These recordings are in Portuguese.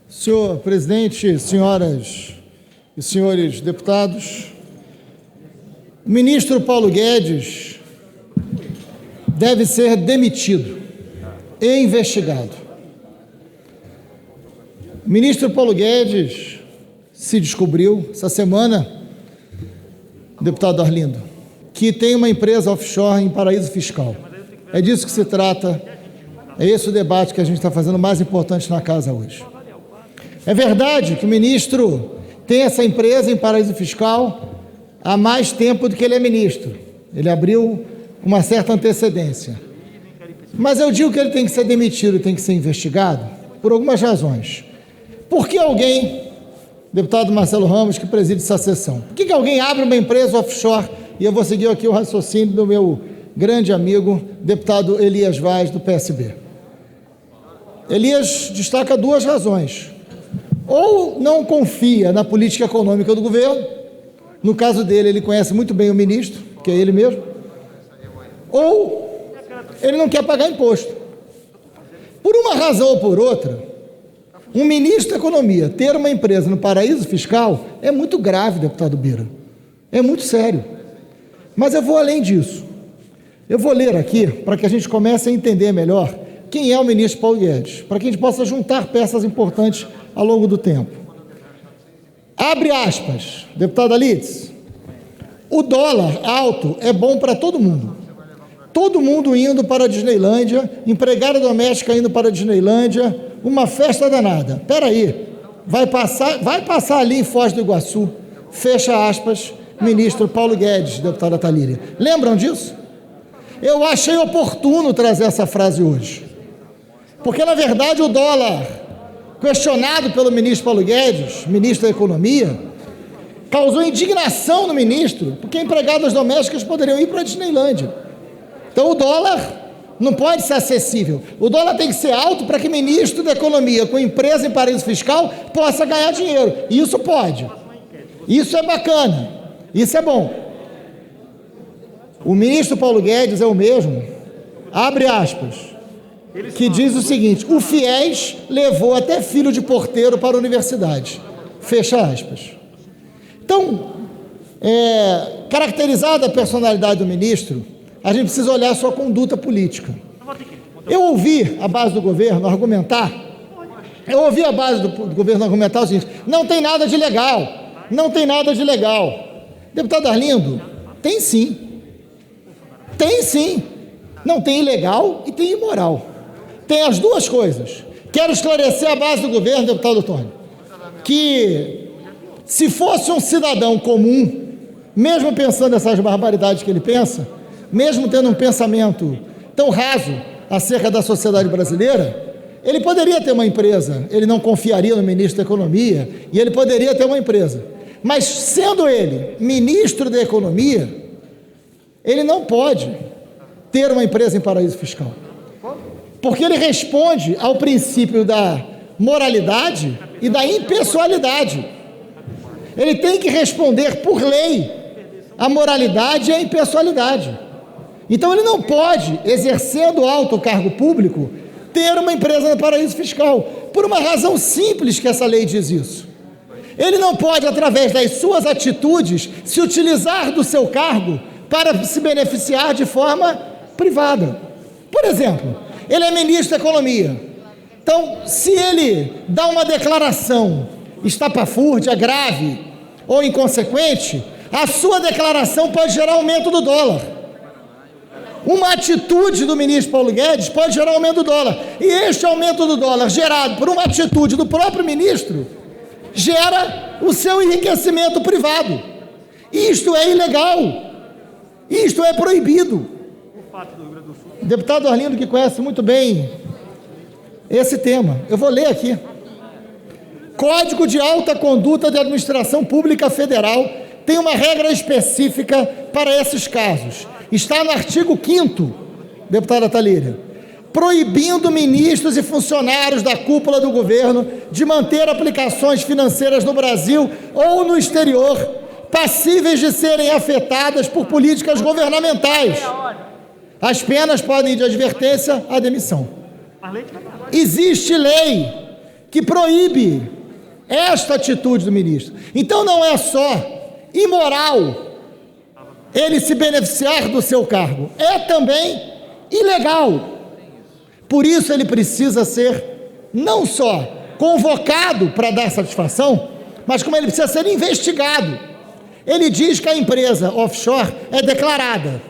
Senhor presidente, senhoras e senhores deputados, o ministro Paulo Guedes deve ser demitido e investigado. O ministro Paulo Guedes se descobriu essa semana, deputado Arlindo, que tem uma empresa offshore em paraíso fiscal. É disso que se trata, é esse o debate que a gente está fazendo mais importante na casa hoje. É verdade que o ministro tem essa empresa em paraíso fiscal há mais tempo do que ele é ministro. Ele abriu com uma certa antecedência. Mas eu digo que ele tem que ser demitido e tem que ser investigado por algumas razões. Por que alguém, deputado Marcelo Ramos, que preside essa sessão, por que alguém abre uma empresa offshore? E eu vou seguir aqui o raciocínio do meu grande amigo, deputado Elias Vaz, do PSB. Elias destaca duas razões. Ou não confia na política econômica do governo, no caso dele, ele conhece muito bem o ministro, que é ele mesmo, ou ele não quer pagar imposto. Por uma razão ou por outra, um ministro da Economia ter uma empresa no paraíso fiscal é muito grave, deputado Bira, é muito sério. Mas eu vou além disso. Eu vou ler aqui para que a gente comece a entender melhor quem é o ministro Paulo Guedes, para que a gente possa juntar peças importantes ao longo do tempo. Abre aspas, deputada Lides, o dólar alto é bom para todo mundo. Todo mundo indo para a Disneylândia, empregada doméstica indo para a Disneylândia, uma festa danada. Espera aí, vai passar ali em Foz do Iguaçu, fecha aspas, ministro Paulo Guedes, deputada Talíria. Lembram disso? Eu achei oportuno trazer essa frase hoje, porque na verdade o dólar, questionado pelo ministro Paulo Guedes, ministro da Economia, causou indignação no ministro, porque empregadas domésticas poderiam ir para a Disneylândia. Então o dólar não pode ser acessível. O dólar tem que ser alto para que ministro da Economia, com empresa em paraíso fiscal, possa ganhar dinheiro. E isso pode. Isso é bacana. Isso é bom. O ministro Paulo Guedes é o mesmo, abre aspas, que diz o seguinte: o FIES levou até filho de porteiro para a universidade, fecha aspas. Então, caracterizada a personalidade do ministro, a gente precisa olhar a sua conduta política. Eu ouvi a base do governo argumentar, o seguinte: não tem nada de legal, não tem nada de legal. Deputado Arlindo, tem sim. Tem sim. Não tem ilegal e tem imoral. Tem as duas coisas. Quero esclarecer a base do governo, deputado Tony, que se fosse um cidadão comum, mesmo pensando essas barbaridades que ele pensa, mesmo tendo um pensamento tão raso acerca da sociedade brasileira, ele poderia ter uma empresa, ele não confiaria no ministro da Economia, e ele poderia ter uma empresa. Mas sendo ele ministro da Economia, ele não pode ter uma empresa em paraíso fiscal, porque ele responde ao princípio da moralidade e da impessoalidade. Ele tem que responder por lei a moralidade e a impessoalidade. Então ele não pode, exercendo alto cargo público, ter uma empresa no paraíso fiscal, por uma razão simples que essa lei diz isso. Ele não pode, através das suas atitudes, se utilizar do seu cargo para se beneficiar de forma privada. Por exemplo, ele é ministro da Economia. Então, se ele dá uma declaração estapafúrdia, grave ou inconsequente, a sua declaração pode gerar aumento do dólar. Uma atitude do ministro Paulo Guedes pode gerar aumento do dólar. E este aumento do dólar, gerado por uma atitude do próprio ministro, gera o seu enriquecimento privado. Isto é ilegal. Isto é proibido. Deputado Arlindo, que conhece muito bem esse tema, eu vou ler aqui. Código de Alta Conduta de Administração Pública Federal tem uma regra específica para esses casos. Está no artigo 5º, deputada Talíria, proibindo ministros e funcionários da cúpula do governo de manter aplicações financeiras no Brasil ou no exterior passíveis de serem afetadas por políticas governamentais. As penas podem ir de advertência à demissão. Existe lei que proíbe esta atitude do ministro. Então não é só imoral ele se beneficiar do seu cargo, é também ilegal. Por isso ele precisa ser não só convocado para dar satisfação, mas como ele precisa ser investigado. Ele diz que a empresa offshore é declarada.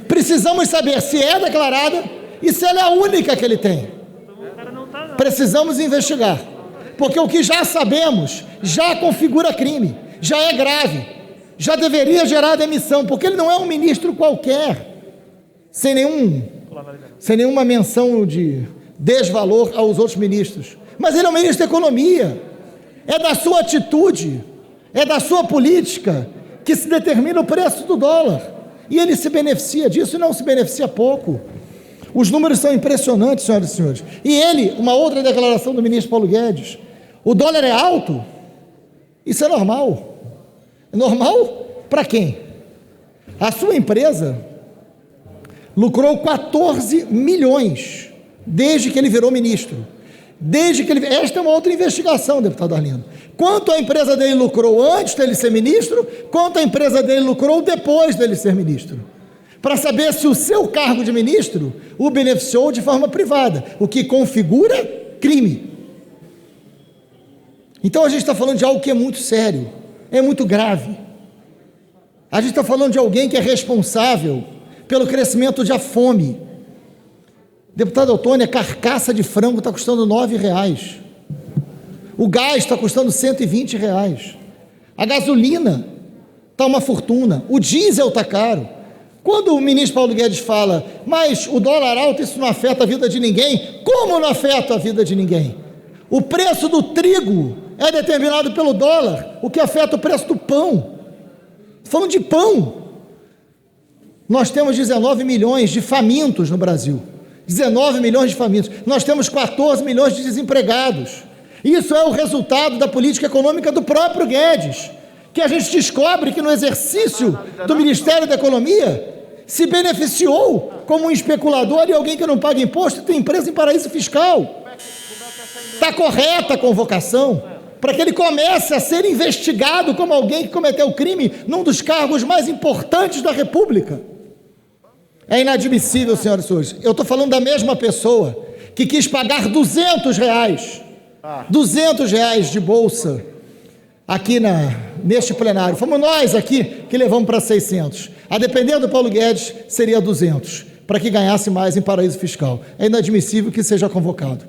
Precisamos saber se é declarada e se ela é a única que ele tem. Precisamos investigar, porque o que já sabemos já configura crime, já é grave, já deveria gerar demissão, porque ele não é um ministro qualquer, sem nenhuma menção de desvalor aos outros ministros, mas ele é um ministro da economia. É da sua atitude, é da sua política que se determina o preço do dólar, e ele se beneficia disso, e não se beneficia pouco. Os números são impressionantes, senhoras e senhores. E ele, uma outra declaração do ministro Paulo Guedes: o dólar é alto, isso é normal. É normal para quem? A sua empresa lucrou 14 milhões desde que ele virou ministro. Esta é uma outra investigação, deputado Arlindo. Quanto a empresa dele lucrou antes dele ser ministro, quanto a empresa dele lucrou depois dele ser ministro, para saber se o seu cargo de ministro o beneficiou de forma privada, o que configura crime. Então a gente está falando de algo que é muito sério, é muito grave. A gente está falando de alguém que é responsável pelo crescimento da fome. Deputado Otônia, a carcaça de frango está custando R$9. O gás está custando R$120. A gasolina está uma fortuna. O diesel está caro. Quando o ministro Paulo Guedes fala, mas o dólar alto, isso não afeta a vida de ninguém. Como não afeta a vida de ninguém? O preço do trigo é determinado pelo dólar, o que afeta o preço do pão. Falando de pão, nós temos 19 milhões de famintos no Brasil. 19 milhões de famintos. Nós temos 14 milhões de desempregados. Isso é o resultado da política econômica do próprio Guedes, que a gente descobre que no exercício do Ministério da Economia se beneficiou como um especulador e alguém que não paga imposto e tem empresa em paraíso fiscal. Está correta a convocação para que ele comece a ser investigado como alguém que cometeu crime num dos cargos mais importantes da República. É inadmissível, senhoras e senhores. Eu estou falando da mesma pessoa que quis pagar R$200 de bolsa aqui neste plenário. Fomos nós aqui que levamos para 600. A depender do Paulo Guedes, seria 200, para que ganhasse mais em paraíso fiscal. É inadmissível que seja convocado.